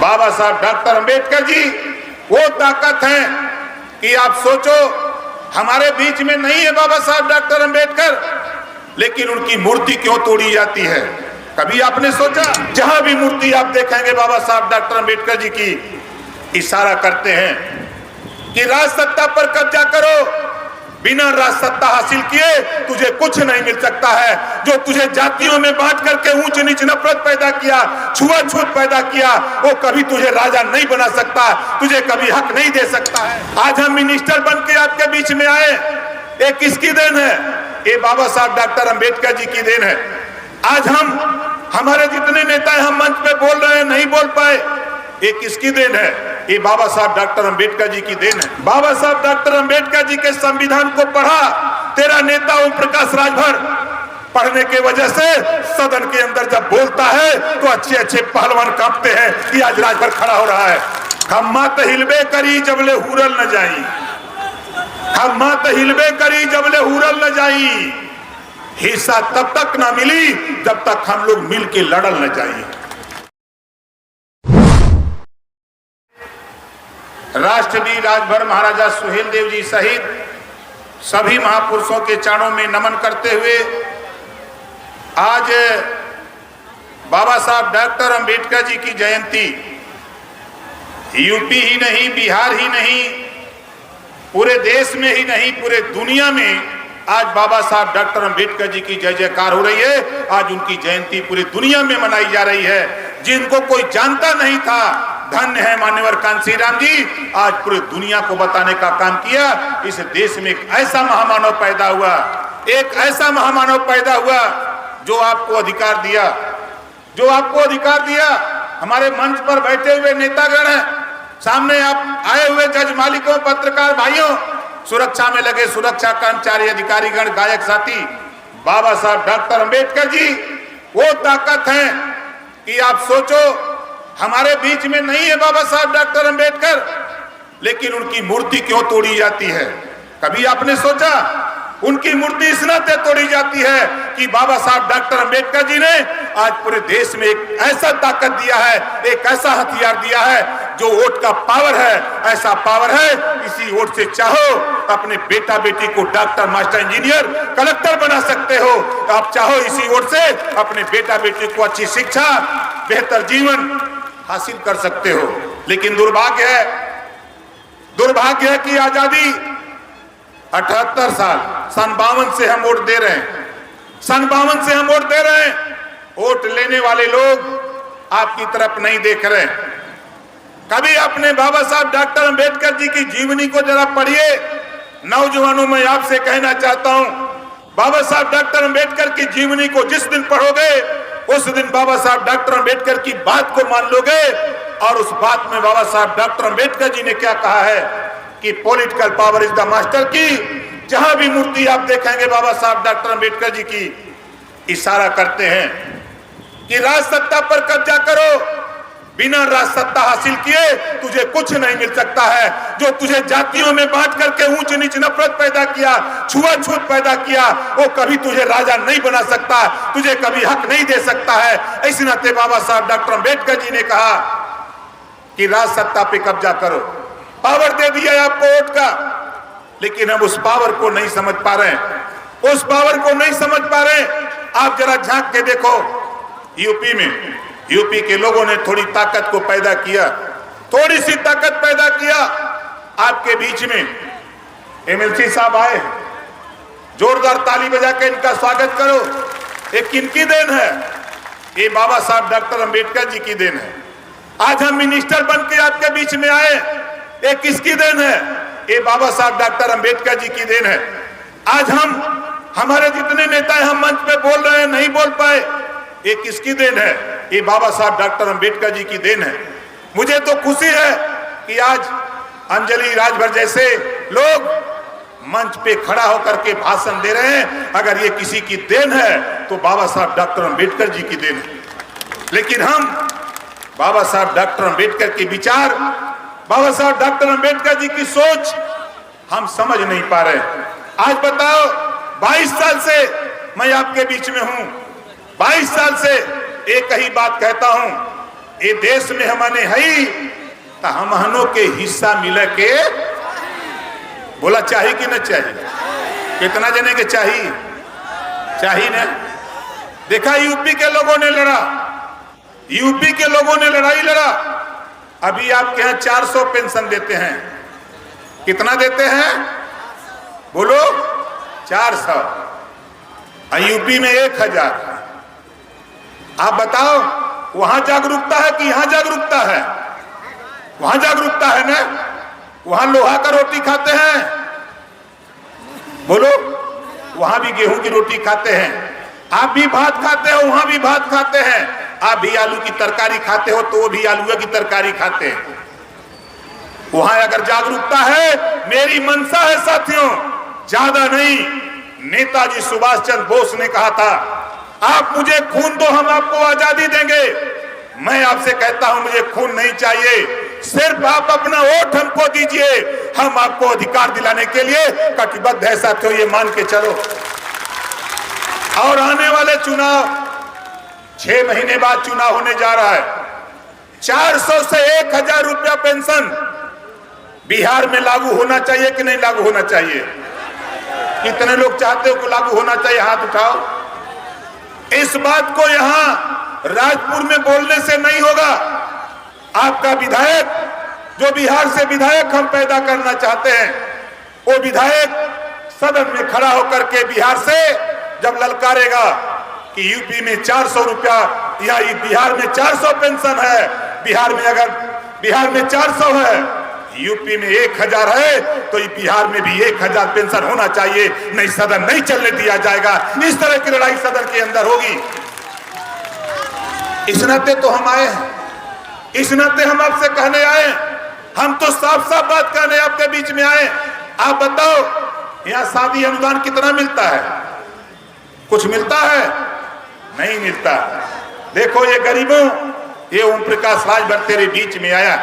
बाबा साहब डॉक्टर अंबेडकर जी वो ताकत है कि आप सोचो हमारे बीच में नहीं है बाबा साहब डॉक्टर अंबेडकर, लेकिन उनकी मूर्ति क्यों तोड़ी जाती है? कभी आपने सोचा? जहां भी मूर्ति आप देखेंगे बाबा साहब डॉक्टर अंबेडकर जी की, इशारा करते हैं कि राज सत्ता पर कब्जा करो, बिना राज सत्ता हासिल किए तुझे कुछ नहीं मिल सकता है। जो तुझे जातियों में बांट करके ऊंच नीच नफरत पैदा किया, छुआछूत पैदा किया, वो कभी तुझे राजा नहीं बना सकता, तुझे कभी हक नहीं दे सकता है। आज हम मिनिस्टर बन के आपके बीच में आए, ये किसकी देन है? ये बाबा साहब डॉक्टर अंबेडकर जी की देन है। आज हमारे जितने नेता हम मंच पे बोल रहे हैं, नहीं बोल पाए, ये किसकी देन है? ये बाबा साहब डॉक्टर अंबेडकर जी की देन है। बाबा साहब डॉक्टर अंबेडकर जी के संविधान को पढ़ा तेरा नेता ओम प्रकाश राजभर, पढ़ने के वजह से सदन के अंदर जब बोलता है तो अच्छे अच्छे पहलवान कांपते हैं कि आज राजभर खड़ा हो रहा है। खम्मा तो हिलबे करी जबले हुरल न जाई, खम्मा तो हिलबे करी जबले हुरल न जाई, हिस्सा तब तक ना मिली जब तक हम लोग मिल के लड़ल न जाइए। राष्ट्रपति राजभर महाराजा सुहेलदेव जी सहित सभी महापुरुषों के चरणों में नमन करते हुए आज बाबा साहब डॉक्टर अंबेडकर जी की जयंती यूपी ही नहीं, बिहार ही नहीं, पूरे देश में ही नहीं, पूरे दुनिया में आज बाबा साहब डॉक्टर अंबेडकर जी की जय जयकार हो रही है। आज उनकी जयंती पूरी दुनिया में मनाई जा रही है। जिनको कोई जानता नहीं था, धन्य है मान्यवर कांसी राम जी, आज पूरी दुनिया को बताने का काम किया। इस देश में एक ऐसा महामानव पैदा हुआ, एक ऐसा महामानव पैदा हुआ जो आपको अधिकार दिया, जो आपको अधिकार दिया। हमारे मंच पर बैठे हुए नेतागण हैं, सामने आप आए हुए जज मालिकों, पत्रकार भाइयों, सुरक्षा में लगे सुरक्षा कर्मचारी, अधिकारीगण, गायक साथी, बाबा साहब डॉक्टर अंबेडकर जी वो ताकत है कि आप सोचो हमारे बीच में नहीं है बाबा साहब डॉक्टर अंबेडकर, लेकिन उनकी मूर्ति क्यों तोड़ी जाती है? कभी आपने सोचा? उनकी मूर्ति इस नाते तोड़ी जाती है कि बाबा साहब डॉक्टर अंबेडकर जी ने आज पूरे देश में एक ऐसा ताकत दिया है, एक ऐसा हथियार दिया है जो वोट का पावर है। ऐसा पावर है, इसी वोट से चाहो अपने बेटा बेटी को डॉक्टर, मास्टर, इंजीनियर, कलेक्टर बना सकते हो। आप चाहो इसी वोट से अपने बेटा बेटी को अच्छी शिक्षा, बेहतर जीवन हासिल कर सकते हो। लेकिन दुर्भाग्य है कि आजादी 78 साल, सन 52 से हम वोट दे रहे हैं, सन 52 से हम वोट दे रहे हैं। वोट लेने वाले लोग आपकी तरफ नहीं देख रहे। कभी अपने बाबा साहब डॉक्टर अंबेडकर जी की जीवनी को जरा पढ़िए। नौजवानों में आपसे कहना चाहता हूं, बाबा साहब डॉक्टर अंबेडकर की जीवनी को जिस दिन पढ़ोगे उस दिन बाबा साहब डॉक्टर अंबेडकर की बात को मान लोगे। और उस बात में बाबा साहब डॉक्टर अंबेडकर जी ने क्या कहा है कि political power is the master की। जहां भी मूर्ति आप देखेंगे बाबा साहब डॉक्टर अंबेडकर जी की, इशारा करते हैं कि राज सत्ता पर कब्जा करो, बिना राज सत्ता हासिल किए तुझे कुछ नहीं मिल सकता है। जो तुझे जातियों में बांट करके ऊंच नीच नफरत पैदा किया, छुआछूत पैदा किया, वो कभी तुझे राजा नहीं बना सकता, तुझे कभी हक नहीं दे सकता है। इस नाते बाबा साहब डॉक्टर अंबेडकर जी ने कहा कि राज सत्ता पे कब्जा करो। पावर दे दिया आपको वोट का, लेकिन हम उस पावर को नहीं समझ पा रहे हैं, उस पावर को नहीं समझ पा रहे। आप जरा झांक के देखो, यूपी में यूपी के लोगों ने थोड़ी ताकत को पैदा किया, थोड़ी सी ताकत पैदा किया। आपके बीच में एमएलसी साहब आए, जोरदार ताली बजा के इनका स्वागत करो। ये किनकी देन है? ये बाबा साहब डॉक्टर अंबेडकर जी की देन है। आज हम मिनिस्टर बन के आपके बीच में आए, ये किसकी देन है? ये बाबा साहब डॉक्टर अंबेडकर जी की देन है। आज हमारे जितने नेता हम मंच पे बोल रहे हैं, नहीं बोल पाए, ये किसकी देन है? ये बाबा साहब डॉक्टर अंबेडकर जी की देन है। मुझे तो खुशी है कि आज अंजलि राजभर जैसे लोग मंच पे खड़ा होकर के भाषण दे रहे हैं। अगर ये किसी की देन है तो बाबा साहब डॉक्टर अंबेडकर जी की देन है। लेकिन हम बाबा साहब डॉक्टर अंबेडकर के विचार, बाबा साहब डॉक्टर अंबेडकर जी की सोच हम समझ नहीं पा रहे। आज बताओ, 22 साल से मैं आपके बीच में हूं, 22 साल से एक ही बात कहता हूं ये देश में हमने है तो हमहनों के हिस्सा मिले के बोला चाहिए कि न चाहिए? कितना जने के चाहिए? चाहिए ना? देखा यूपी के लोगों ने लड़ा, यूपी के लोगों ने लड़ाई लड़ा। अभी आपके यहाँ 400 पेंशन देते हैं, कितना देते हैं बोलो? 400। यूपी में 1000। आप बताओ वहां जागरूकता है कि यहां जागरूकता है? वहां जागरूकता है ना? वहां लोहा का रोटी खाते हैं बोलो, वहां भी गेहूं की रोटी खाते हैं। आप भी भात खाते हो, वहां भी भात खाते हैं। आप भी आलू की तरकारी खाते हो तो वो भी आलू की तरकारी खाते हैं। वहां अगर जागरूकता है, मेरी मनसा है साथियों, ज्यादा नहीं। नेताजी सुभाष चंद्र बोस ने कहा था, आप मुझे खून दो, हम आपको आजादी देंगे। मैं आपसे कहता हूं मुझे खून नहीं चाहिए, सिर्फ आप अपना वोट हमको दीजिए, हम आपको अधिकार दिलाने के लिए कटिबद्ध है साथियों, ये मान के चलो। और आने वाले चुनाव, 6 महीने बाद चुनाव होने जा रहा है। 400 से 1000 रुपया पेंशन बिहार में लागू होना चाहिए कि नहीं लागू होना चाहिए? कितने लोग चाहते हो कि लागू होना चाहिए? हाथ उठाओ। इस बात को यहां राजपुर में बोलने से नहीं होगा। आपका विधायक, जो बिहार से विधायक हम पैदा करना चाहते हैं, वो विधायक सदन में खड़ा होकर के बिहार से जब ललकारेगा कि यूपी में 400 रुपया या बिहार में 400 पेंशन है, बिहार में 400 है, यूपी में 1000 है, तो बिहार में भी 1000 पेंशन होना चाहिए, नहीं सदन नहीं चलने दिया जाएगा। इस तरह की लड़ाई सदन के अंदर होगी। इस नाते तो हम आए हैं, इस नाते हम आपसे कहने आए, हम तो साफ साफ बात कहने आपके बीच में आए। आप बताओ यहाँ शादी अनुदान कितना मिलता है? कुछ मिलता है? नहीं मिलता। देखो ये गरीबों, ये ओम प्रकाश राजभर तेरे बीच में आया।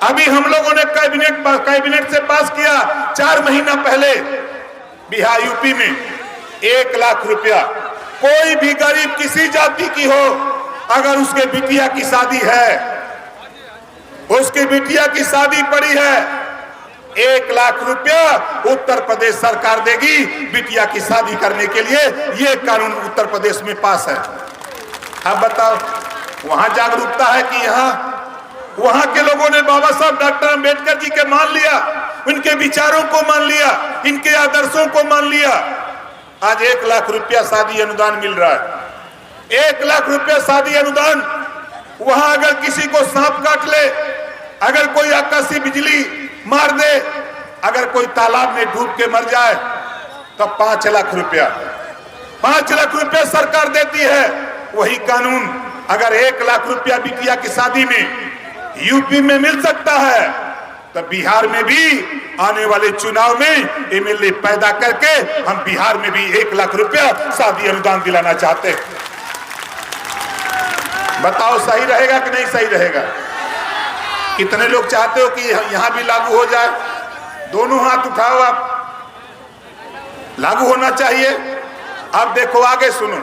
अभी हम लोगों ने कैबिनेट से पास किया 4 महीना पहले, बिहार यूपी में 1 लाख रुपया। कोई भी गरीब किसी जाति की हो, अगर उसके बिटिया की शादी है, उसकी बिटिया की शादी पड़ी है, 1 लाख रुपया उत्तर प्रदेश सरकार देगी बिटिया की शादी करने के लिए। यह कानून उत्तर प्रदेश में पास है। अब बताओ वहां जागरूकता है कि यहाँ? वहां के लोगों ने बाबा साहब डॉक्टर अंबेडकर जी के मान लिया, उनके विचारों को मान लिया, इनके आदर्शों को मान लिया। आज 1 लाख रुपया शादी अनुदान मिल रहा है। 1 लाख रुपया शादी अनुदान। वहां अगर किसी को सांप काट ले, अगर कोई आकाशीय बिजली मार दे, अगर कोई तालाब में डूब के मर जाए, तो 5 लाख रुपया, 5 लाख रुपया सरकार देती है। वही कानून अगर 1 लाख रुपया बिटिया की शादी में यूपी में मिल सकता है, तो बिहार में भी आने वाले चुनाव में एमएलए पैदा करके हम बिहार में भी 1 लाख रुपया शादी अनुदान दिलाना चाहते हैं। बताओ सही रहेगा कि नहीं सही रहेगा? कितने लोग चाहते हो कि यहां भी लागू हो जाए? दोनों हाथ उठाओ आप। लागू होना चाहिए। अब देखो आगे सुनो,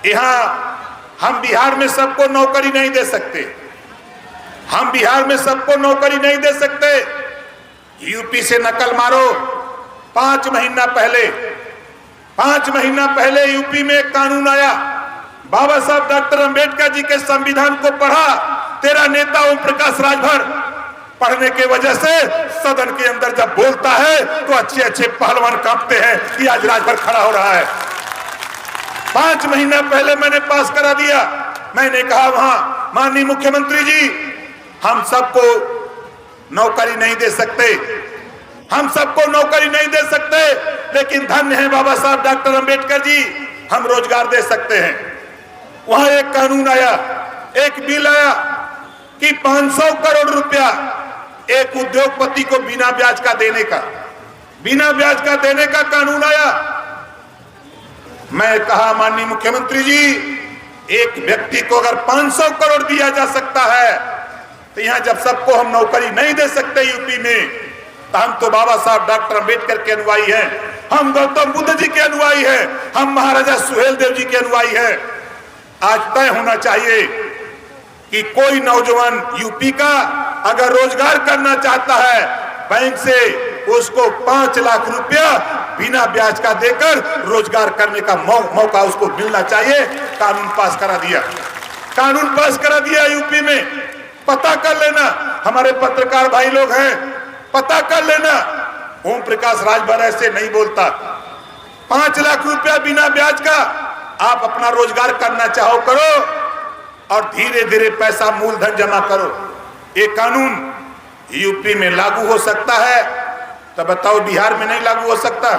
यहां हम बिहार में सबको नौकरी नहीं दे सकते, हम बिहार में सबको नौकरी नहीं दे सकते। यूपी से नकल मारो। 5 महीना पहले यूपी में एक कानून आया, बाबा साहब डॉक्टर अंबेडकर जी के संविधान को पढ़ा तेरा नेता ओम प्रकाश राजभर। पढ़ने के वजह से सदन के अंदर जब बोलता है तो अच्छे अच्छे पहलवान कांपते हैं कि आज राजभर खड़ा हो रहा है। 5 महीना पहले मैंने पास करा दिया। मैंने कहा वहां माननीय मुख्यमंत्री जी, हम सबको नौकरी नहीं दे सकते, हम सबको नौकरी नहीं दे सकते, लेकिन धन्य है बाबा साहब डॉक्टर अंबेडकर जी, हम रोजगार दे सकते हैं। वहां एक कानून आया, एक बिल आया कि 500 करोड़ रुपया एक उद्योगपति को बिना ब्याज का देने का कानून आया। मैं कहा माननीय मुख्यमंत्री जी, एक व्यक्ति को अगर 500 करोड़ दिया जा सकता है, तो यहां जब सबको हम नौकरी नहीं दे सकते यूपी में, तो हम तो बाबा साहब डॉक्टर अंबेडकर के अनुयायी हैं, हम गौतम बुद्ध जी के अनुयायी हैं, हम महाराजा सुहेलदेव जी के अनुयायी हैं। आज तय होना चाहिए कि कोई नौजवान यूपी का अगर रोजगार करना चाहता है, बैंक से उसको 5 लाख रुपया बिना ब्याज का देकर रोजगार करने का मौका उसको मिलना चाहिए। कानून पास करा दिया, कानून पास करा दिया यूपी में। पता कर लेना, हमारे पत्रकार भाई लोग हैं, पता कर लेना। ओम प्रकाश राजभर ऐसे नहीं बोलता। 5 लाख रुपया बिना ब्याज का आप अपना रोजगार करना चाहो करो, और धीरे धीरे पैसा मूलधन जमा करो। ये कानून यूपी में लागू हो सकता है, तो बताओ बिहार में नहीं लागू हो सकता?